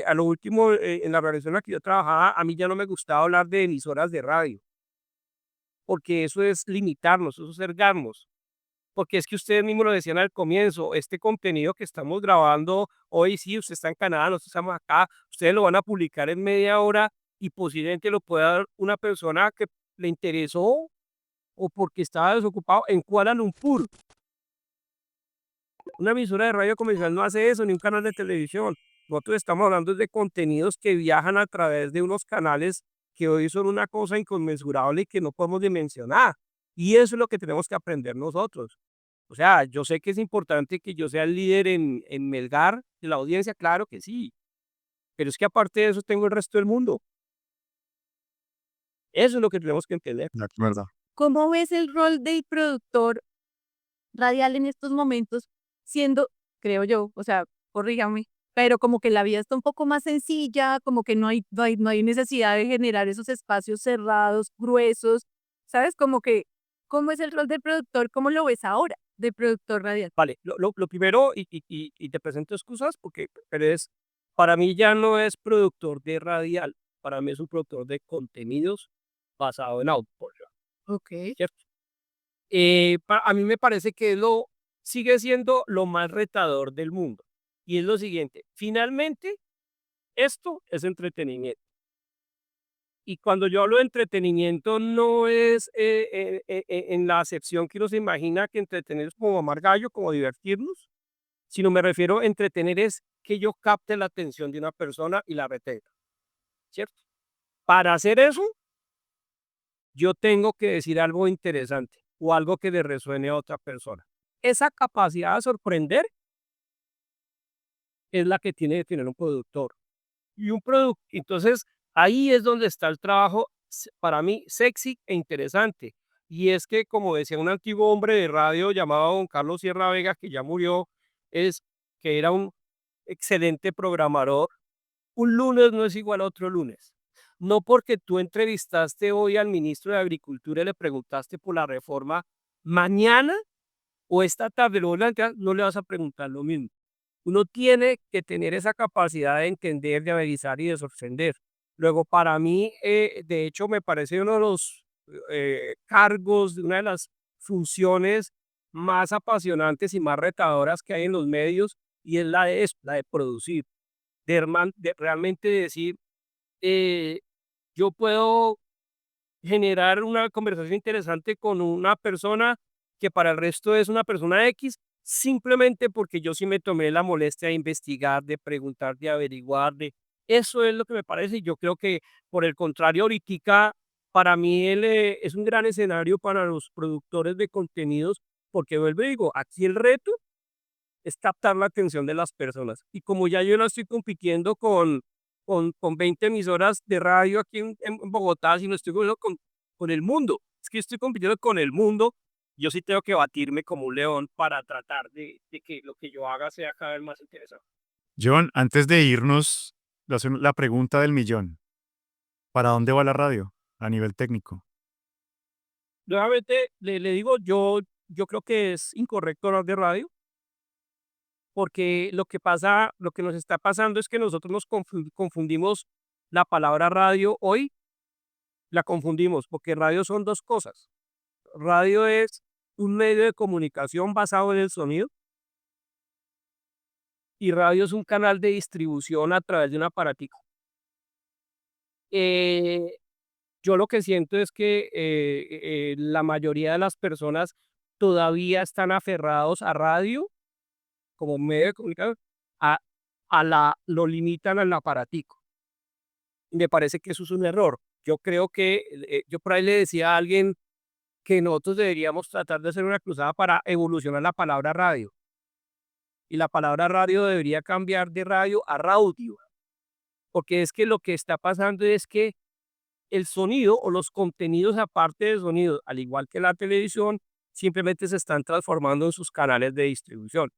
a lo último, en la organización en la que yo trabajaba, a mí ya no me gustaba hablar de emisoras de radio, porque eso es limitarnos, eso es cerrarnos. Porque es que ustedes mismos lo decían al comienzo, este contenido que estamos grabando hoy, sí, usted está en Canadá, nosotros estamos acá, ustedes lo van a publicar en media hora y posiblemente lo pueda dar una persona que le interesó o porque estaba desocupado en Kuala Lumpur. Una emisora de radio comercial no hace eso, ni un canal de televisión. Nosotros estamos hablando de contenidos que viajan a través de unos canales que hoy son una cosa inconmensurable y que no podemos dimensionar. Y eso es lo que tenemos que aprender nosotros. O sea, yo sé que es importante que yo sea el líder en Melgar, de la audiencia, claro que sí. Pero es que aparte de eso tengo el resto del mundo. Eso es lo que tenemos que entender. De acuerdo. ¿Cómo ves el rol del productor radial en estos momentos, siendo, creo yo, o sea, corrígame, pero como que la vida está un poco más sencilla, como que no hay necesidad de generar esos espacios cerrados, gruesos, ¿sabes? Como que, ¿cómo es el rol del productor? ¿Cómo lo ves ahora, de productor radial? Vale, lo primero, y te presento excusas, porque pero para mí ya no es productor de radial, para mí es un productor de contenidos basado en output, Ok. ¿cierto? A mí me parece que sigue siendo lo más retador del mundo. Y es lo siguiente, finalmente, esto es entretenimiento. Y cuando yo hablo de entretenimiento, no es en la acepción que uno se imagina que entretener es como mamar gallo, como divertirnos, sino me refiero a entretener es que yo capte la atención de una persona y la retenga, ¿cierto? Para hacer eso, yo tengo que decir algo interesante o algo que le resuene a otra persona. Esa capacidad de sorprender es la que tiene que tener un productor. Y un producto, entonces ahí es donde está el trabajo para mí sexy e interesante. Y es que, como decía un antiguo hombre de radio llamado don Carlos Sierra Vega, que ya murió, es que era un excelente programador. Un lunes no es igual a otro lunes. No porque tú entrevistaste hoy al ministro de Agricultura y le preguntaste por la reforma, mañana o esta tarde no le vas a preguntar lo mismo. Uno tiene que tener esa capacidad de entender, de analizar y de sorprender. Luego, para mí, de hecho, me parece uno de los cargos, una de las funciones más apasionantes y más retadoras que hay en los medios, y es la de producir, de realmente decir, eh, yo puedo generar una conversación interesante con una persona que para el resto es una persona X, simplemente porque yo sí me tomé la molestia de investigar, de preguntar, de averiguar, eso es lo que me parece. Y yo creo que, por el contrario, ahorita para mí es un gran escenario para los productores de contenidos, porque vuelvo y digo, aquí el reto es captar la atención de las personas. Y como ya yo no estoy compitiendo con 20 emisoras de radio aquí en Bogotá, sino estoy con el mundo. Es que estoy compitiendo con el mundo. Yo sí tengo que batirme como un león para tratar de que lo que yo haga sea cada vez más interesante. John, antes de irnos, la pregunta del millón. ¿Para dónde va la radio a nivel técnico? Nuevamente, le digo, yo creo que es incorrecto hablar de radio, porque lo que nos está pasando es que nosotros nos confundimos la palabra radio hoy, la confundimos, porque radio son dos cosas. Radio es un medio de comunicación basado en el sonido y radio es un canal de distribución a través de un aparatico. Eh, yo lo que siento es que la mayoría de las personas todavía están aferrados a radio como medio de comunicación, a, lo limitan al aparatico. Y me parece que eso es un error. Yo creo que, yo por ahí le decía a alguien que nosotros deberíamos tratar de hacer una cruzada para evolucionar la palabra radio. Y la palabra radio debería cambiar de radio a raudio, porque es que lo que está pasando es que el sonido o los contenidos aparte del sonido, al igual que la televisión, simplemente se están transformando en sus canales de distribución.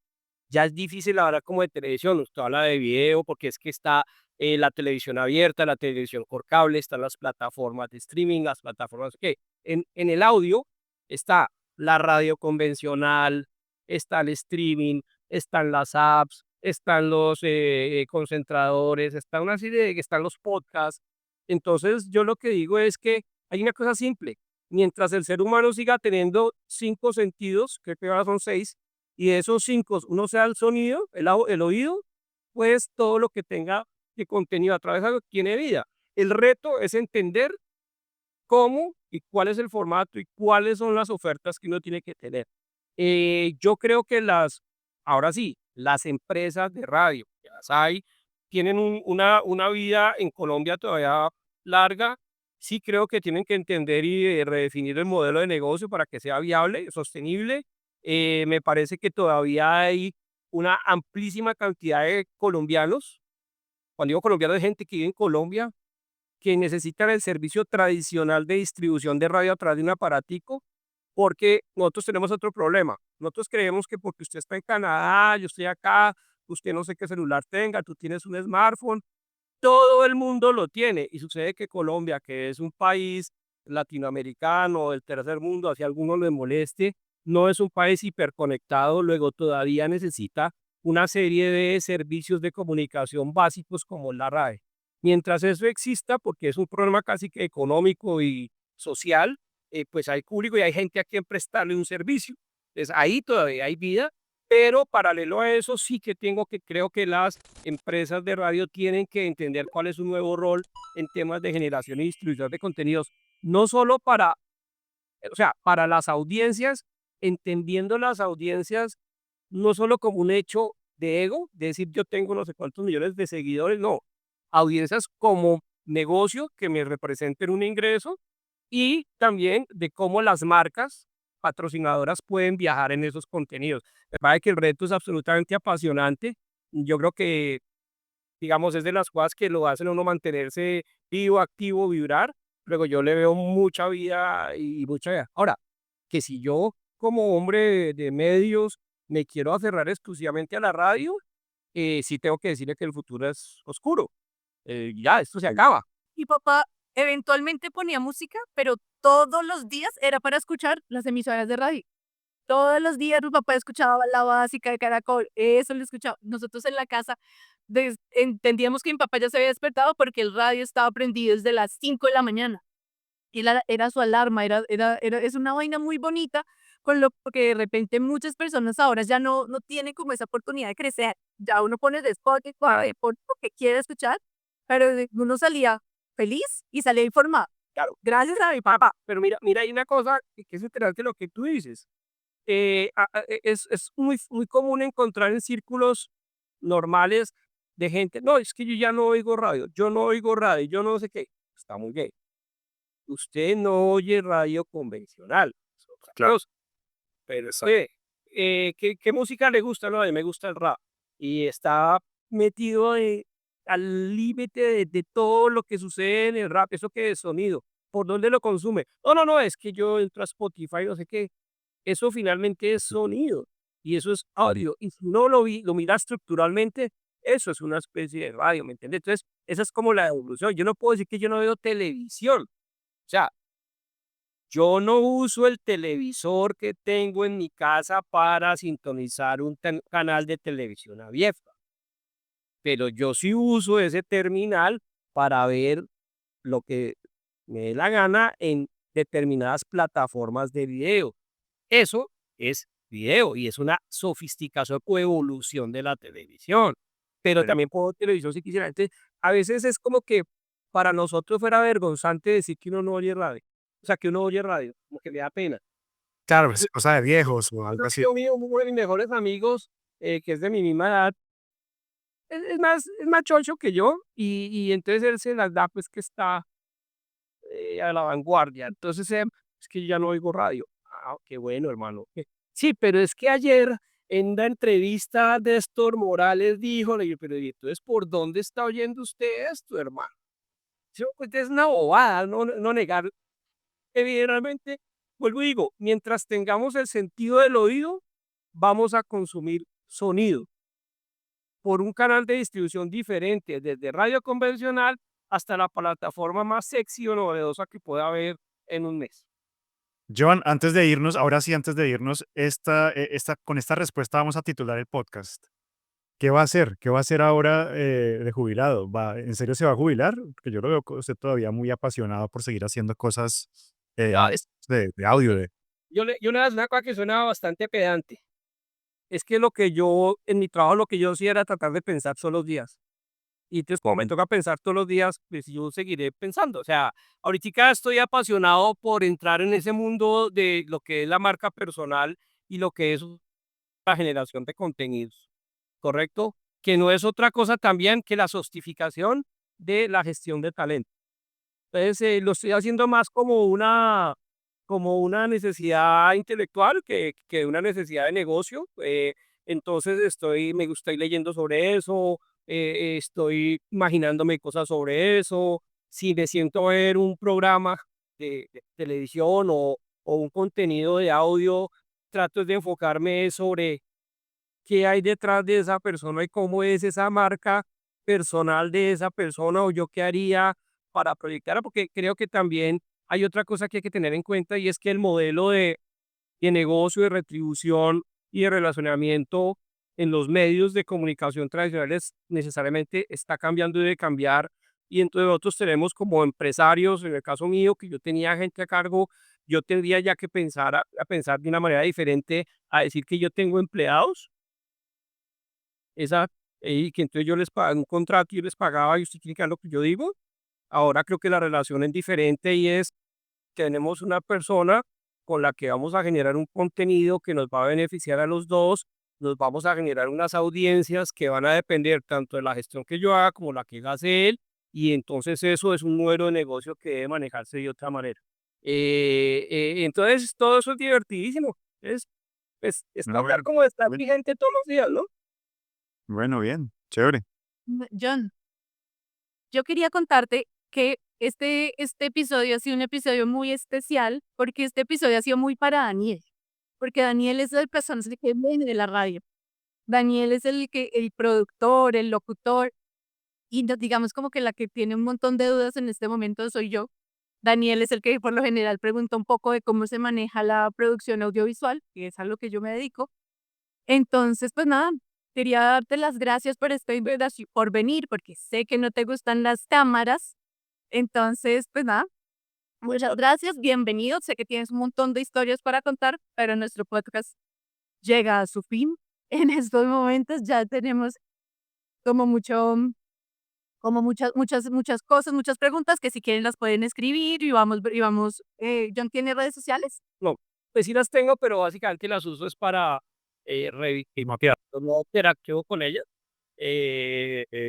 Ya es difícil hablar como de televisión, usted habla de video porque es que está la televisión abierta, la televisión por cable, están las plataformas de streaming, las plataformas que en el audio está la radio convencional, está el streaming, están las apps, están los concentradores, está una serie de, están los podcasts. Entonces yo lo que digo es que hay una cosa simple, mientras el ser humano siga teniendo 5 sentidos, creo que ahora son 6, y de esos 5, uno sea el sonido, el oído, pues todo lo que tenga de contenido a través de algo tiene vida. El reto es entender cómo y cuál es el formato y cuáles son las ofertas que uno tiene que tener. Yo creo que ahora sí, las empresas de radio, que las hay, tienen una vida en Colombia todavía larga. Sí creo que tienen que entender y redefinir el modelo de negocio para que sea viable, sostenible. Me parece que todavía hay una amplísima cantidad de colombianos, cuando digo colombianos, de gente que vive en Colombia, que necesitan el servicio tradicional de distribución de radio a través de un aparatico, porque nosotros tenemos otro problema. Nosotros creemos que porque usted está en Canadá, yo estoy acá, usted no sé qué celular tenga, tú tienes un smartphone, todo el mundo lo tiene. Y sucede que Colombia, que es un país latinoamericano, del tercer mundo, así a algunos les moleste, no es un país hiperconectado, luego todavía necesita una serie de servicios de comunicación básicos como la RAE. Mientras eso exista, porque es un problema casi que económico y social, pues hay público y hay gente a quien prestarle un servicio. Entonces ahí todavía hay vida, pero paralelo a eso sí que creo que las empresas de radio tienen que entender cuál es su nuevo rol en temas de generación y distribución de contenidos, no solo o sea, para las audiencias, entendiendo las audiencias no solo como un hecho de ego, de decir yo tengo no sé cuántos millones de seguidores, no, audiencias como negocio que me representen un ingreso y también de cómo las marcas patrocinadoras pueden viajar en esos contenidos. Me parece que el reto es absolutamente apasionante. Yo creo que, digamos, es de las cosas que lo hacen a uno mantenerse vivo, activo, vibrar. Luego yo le veo mucha vida y mucha vida. Ahora, que si yo como hombre de medios me quiero aferrar exclusivamente a la radio, sí tengo que decirle que el futuro es oscuro. Ya, esto se acaba. Mi papá eventualmente ponía música, pero todos los días era para escuchar las emisoras de radio. Todos los días mi papá escuchaba la básica de Caracol, eso lo escuchaba. Nosotros en la casa entendíamos que mi papá ya se había despertado porque el radio estaba prendido desde las 5 de la mañana. Y era su alarma, es una vaina muy bonita, con lo que de repente muchas personas ahora ya no tienen como esa oportunidad de crecer. Ya uno pone de Spotify, por lo que quiere escuchar, pero uno salía feliz y salía informado. Claro, Gracias a mi papá. pero mira, hay una cosa que es interesante lo que tú dices. Es muy común encontrar en círculos normales de gente, no, es que yo ya no oigo radio, yo no oigo radio, yo no sé qué. Está muy bien. Usted no oye radio convencional. Es otra Claro. cosa. Pero oye, ¿qué música le gusta? No, a mí me gusta el rap. Y está metido al límite de todo lo que sucede en el rap. ¿Eso qué es sonido? ¿Por dónde lo consume? No, es que yo entro a Spotify, no sé qué. Eso finalmente es sonido y eso es audio. Y si no lo mira estructuralmente, eso es una especie de radio, ¿me entiendes? Entonces, esa es como la evolución. Yo no puedo decir que yo no veo televisión. O sea, yo no uso el televisor que tengo en mi casa para sintonizar un canal de televisión abierta, pero yo sí uso ese terminal para ver lo que me dé la gana en determinadas plataformas de video. Eso es video y es una sofisticación o evolución de la televisión. Pero Pero también puedo ver televisión si quisiera. Entonces, a veces es como que para nosotros fuera vergonzante decir que uno no oye radio. O sea, que uno oye radio, como que le da pena. claro, es cosa de viejos o Un algo así. amigo mío, uno de mis mejores amigos, que es de mi misma edad, es más choncho que yo y entonces él se las da pues que está a la vanguardia. Entonces, es que yo ya no oigo radio. Ah, qué bueno, hermano. Sí, pero es que ayer en la entrevista Néstor Morales dijo, le digo, pero ¿y entonces por dónde está oyendo usted esto, hermano? Sí, pues es una bobada, no negar. Evidentemente, vuelvo y digo, mientras tengamos el sentido del oído, vamos a consumir sonido por un canal de distribución diferente, desde radio convencional hasta la plataforma más sexy o novedosa que pueda haber en un mes. Joan, antes de irnos, ahora sí, antes de irnos, con esta respuesta vamos a titular el podcast. ¿Qué va a hacer? ¿Qué va a hacer ahora de jubilado? ¿En serio se va a jubilar? Porque yo lo veo usted todavía muy apasionado por seguir haciendo cosas Ah, es- de audio. yo le voy a decir una cosa que suena bastante pedante. Es que en mi trabajo, lo que yo hacía era tratar de pensar todos los días. Y entonces, como me toca pensar todos los días, pues yo seguiré pensando. O sea, ahorita estoy apasionado por entrar en ese mundo de lo que es la marca personal y lo que es la generación de contenidos, ¿correcto? Que no es otra cosa también que la sostificación de la gestión de talento. Entonces, lo estoy haciendo más como una necesidad intelectual que una necesidad de negocio. Entonces, estoy leyendo sobre eso, estoy imaginándome cosas sobre eso. Si me siento a ver un programa de televisión o un contenido de audio, trato de enfocarme sobre qué hay detrás de esa persona y cómo es esa marca personal de esa persona o yo qué haría para proyectarla, porque creo que también hay otra cosa que hay que tener en cuenta y es que el modelo de negocio, de retribución y de relacionamiento en los medios de comunicación tradicionales necesariamente está cambiando y debe cambiar. Y entonces nosotros tenemos como empresarios, en el caso mío, que yo tenía gente a cargo, yo tendría ya que pensar a pensar de una manera diferente, a decir que yo tengo empleados esa, y que entonces yo les pagaba un contrato y yo les pagaba y usted tiene que hacer lo que yo digo. Ahora creo que la relación es diferente y es, tenemos una persona con la que vamos a generar un contenido que nos va a beneficiar a los dos, nos vamos a generar unas audiencias que van a depender tanto de la gestión que yo haga como la que hace él, y entonces eso es un modelo de negocio que debe manejarse de otra manera. Entonces todo eso es divertidísimo. Es No, tratar como de estar bueno, vigente todos los días, ¿no? bueno, bien, chévere. John, yo quería contarte que este episodio ha sido un episodio muy especial porque este episodio ha sido muy para Daniel, porque Daniel es el personaje que viene de la radio. Daniel es el productor, el locutor, y digamos como que la que tiene un montón de dudas en este momento soy yo. Daniel es el que por lo general pregunta un poco de cómo se maneja la producción audiovisual, que es a lo que yo me dedico. Entonces, pues nada, quería darte las gracias por por venir, porque sé que no te gustan las cámaras. Entonces, pues nada, muchas gracias, bienvenido. Sé que tienes un montón de historias para contar, pero nuestro podcast llega a su fin. En estos momentos ya tenemos como muchas cosas, muchas preguntas que si quieren las pueden escribir y vamos, John tiene redes sociales. No, pues sí las tengo, pero básicamente las uso es para revictimizar. No interactúo con ellas.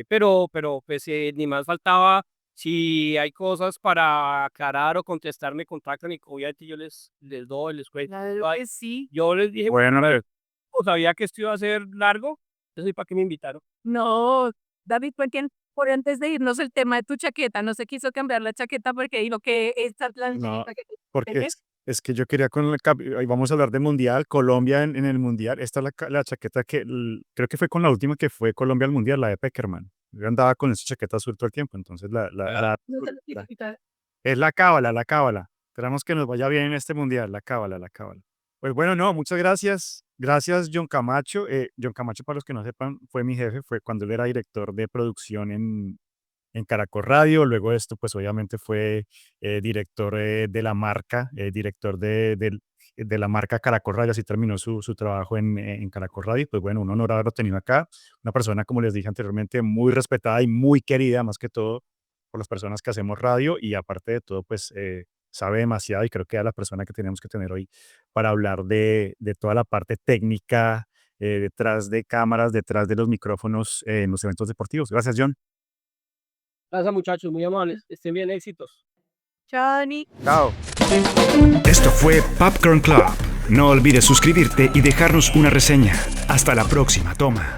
Pero pues ni más faltaba, si hay cosas para aclarar o contestar, me contactan y obviamente yo les doy, les cuento. Claro Ay, que sí. yo les dije, Bueno, o sabía que esto iba a ser largo, entonces ¿para qué me invitaron? No, David, por antes de irnos el tema de tu chaqueta, no se quiso cambiar la chaqueta porque dijo que esta la no, chaqueta que porque tienes. es que yo quería con ahí vamos a hablar del Mundial, Colombia en el Mundial. Esta es la chaqueta que creo que fue con la última que fue Colombia al Mundial, la de Peckerman. Yo andaba con esa chaqueta azul todo el tiempo, entonces No se lo quiso la- quitar. es la cábala, la cábala. Esperamos que nos vaya bien en este Mundial, la cábala, la cábala. Pues bueno, no, muchas gracias. Gracias, John Camacho. John Camacho, para los que no sepan, fue mi jefe, fue cuando él era director de producción en Caracol Radio. Luego de esto, pues obviamente fue director de la marca, director de la marca Caracol Radio, así terminó su trabajo en Caracol Radio. Pues bueno, un honor haberlo tenido acá. Una persona, como les dije anteriormente, muy respetada y muy querida, más que todo, por las personas que hacemos radio y aparte de todo, pues sabe demasiado y creo que es la persona que tenemos que tener hoy para hablar de toda la parte técnica, detrás de cámaras, detrás de los micrófonos en los eventos deportivos. Gracias, John. Gracias muchachos, muy amables, estén bien, éxitos. Chao, Dani. Chao. Esto fue Popcorn Club. No olvides suscribirte y dejarnos una reseña. Hasta la próxima toma.